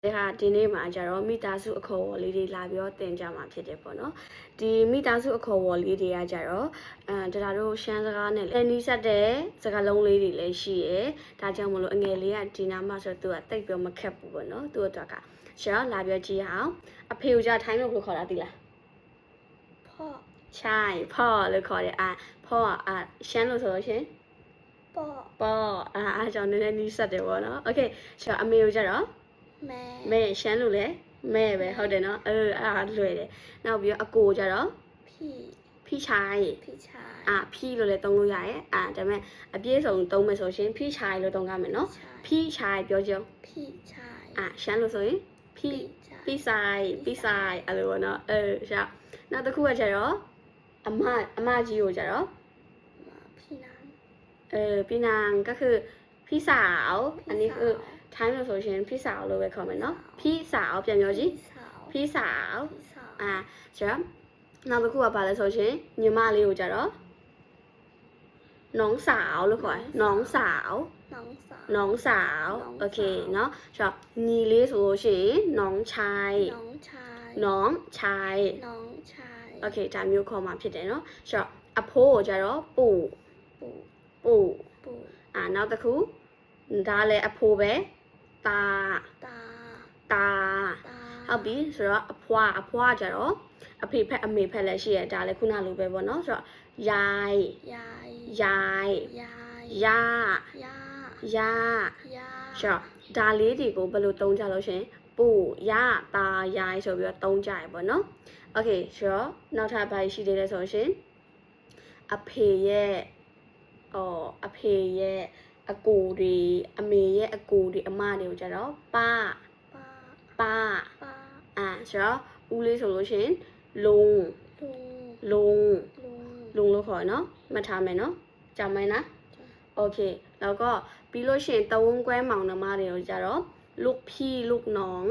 ဒါဒီနေ့မှာကျတော့မိသားစုအခေါ်အဝေါ်လေးတွေလာပြီးတော့တင်ကြမှာဖြစ်တယ်ပေါ့နော်ဒီမိသားစုအခေါ်အဝေါ်လေးတွေကကျတော့ဒါတို့ရှမ်းစကားနဲ့လည်းနီးစပ်တဲ့စကားလုံးလေးတွေလည်းရှိရယ်ဒါကြောင့်မလို့အငယ်လေးကဒီနားမှာဆိုတော့သူကတိတ်ပြီးမခက်ဘူးပေါ့နော်သူ့အတွက်ကရှာလာပြီးကြည့်အောင်အဖေကိုကြထိုင်းလို့ခေါ်တာသိလားพ่อใช่พ่อလို့ခေါ်တယ်พ่อရှမ်းလို့ဆိုလို့ရှင်ပေါ့အားကြောင့်နည်းနည်းနီးစပ်တယ်ပေါ့နော်โอเคရှာအမေကိုကြတော့မဲရှမ်းလို့လဲမဲပဲဟုတ်တယ်နော်အားလွယ်တယ်နောက်ပြီးတော့အကိုကြတော့พี่ชายพี่လို့လည်းသုံးလို့ရတယ်ဒါပေမဲ့အပြည့်စုံသုံးမယ်ဆိုရှင်พี่ชายလို့သုံးရမယ်နော်พี่ชายပြောကြพี่ชายရှမ်းလို့ဆိုရင်พี่ชายအဲ့လိုပေါ့နော်ရှာနောက်တစ်ခုကကြတော့အမကြီးကိုကြတော့พี่นางก็คือพี่สาวอันนี้คือထိုင်းလို့ဆိုရှင်พี่สาวလို့ပဲခေါ်မယ်နော်พี่สาวပြန်ပြောကြည့်พี่สาวကျတော့နောက်တစ်ခုကဘာလဲဆိုရှင်ညီမလေးကိုကြတော့น้องสาวလို့ခေါ်တယ်น้องสาวโอเคเนาะကျတော့ညီလေးဆိုလို့ရှင်น้องชายโอเคဒါမျိုးခေါ်မှာဖြစ်တယ်เนาะကျတော့အဖိုးကိုကြတော့ปู่နောက်တစ်ခုဒါလည်းအဖိုးပဲตาဟုတ်ပြီဆိုတော့အဖွားကြတော့အဖေဖက်အမေဖက်လည်းရှိရဒါလည်းခုနလိုပဲပေါ့နော်ဆိုတော့ยายย่าဆိုတော့ဒါလေးတွေကိုဘယ်လိုသုံးကြလို့ရှင်ปู่ย่าตายายဆိုပြီးတော့သုံးကြရပေါ့နော်โอเคဆိုတော့နောက်ထပ်ဘာရှိသေးလဲဆိုရှင်အဖေရဲ့အကိုတွေအမေရဲ့အကိုတွေအမတွေကိုကြတော့ป้าဆိုတော့ဦးလေးဆိုလို့ရှင်ลุงလို့ခေါ်နော်မှတ်ထားမယ်နော်ကြမ်းမယ်နော်โอเคแล้วก็ပြီးလို့ရှင်တဝန်းကွဲမောင်နှမတွေကိုကြတော့ลูกพี่ลูกน้อง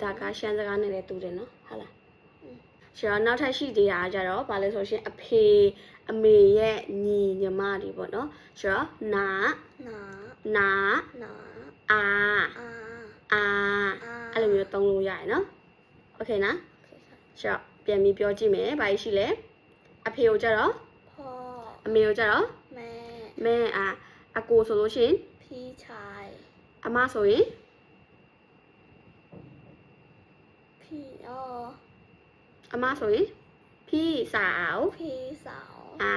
ဒါကရှမ်းစကားနဲ့လည်းတူတယ်နော်ဟုတ်လားဆိုတော့နောက်ထပ်ရှိသေးတာကြတော့ဗာလဲဆိုရှင်အဖေအမေရဲ့ညီမတွေပေါ့နော်ဆိုတော့နာအဲ့လိုမျိုးသုံးလို့ရတယ်နော်โอเคနော်ဆိုတော့ပြန်ပြီးပြောကြည့်မယ်ဘာရှိလဲအဖေကိုကြတော့พ่อအမေကိုကြတော့မဲအကိုဆိုလို့ရှင်พี่ชายအမဆိုရင်အမဆိုရင်พี่สาว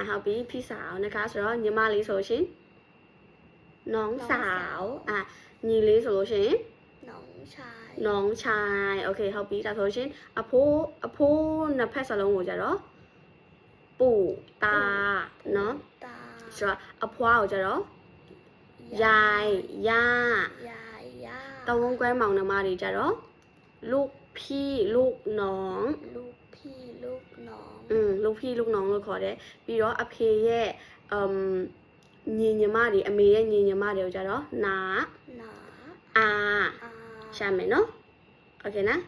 ဟုတ်ပြီพี่สาวนะคะဆိုတော့ညီမလေးဆိုရှင်น้องสาวညီလေးဆိုလို့ရှင်น้องชายโอเคဟုတ်ပြီဒါဆိုရှင်အဖိုးနှစ်ဖက်စလုံးကိုကြတော့ปู่ตาเนาะဆိုတော့အဖွားကိုကြတော့ยายย่าตะวงကွဲမောင်နှမတွေကြတော့ลูกพี่ลูกน้องลูกพี่ลูกน้องလို့ခေါ်တယ်ပြီးတော့အဖေရဲ့ညီမတွေအမေရဲ့ညီမတွေကိုကြတော့နာရှာမယ်နော်โอเคနော်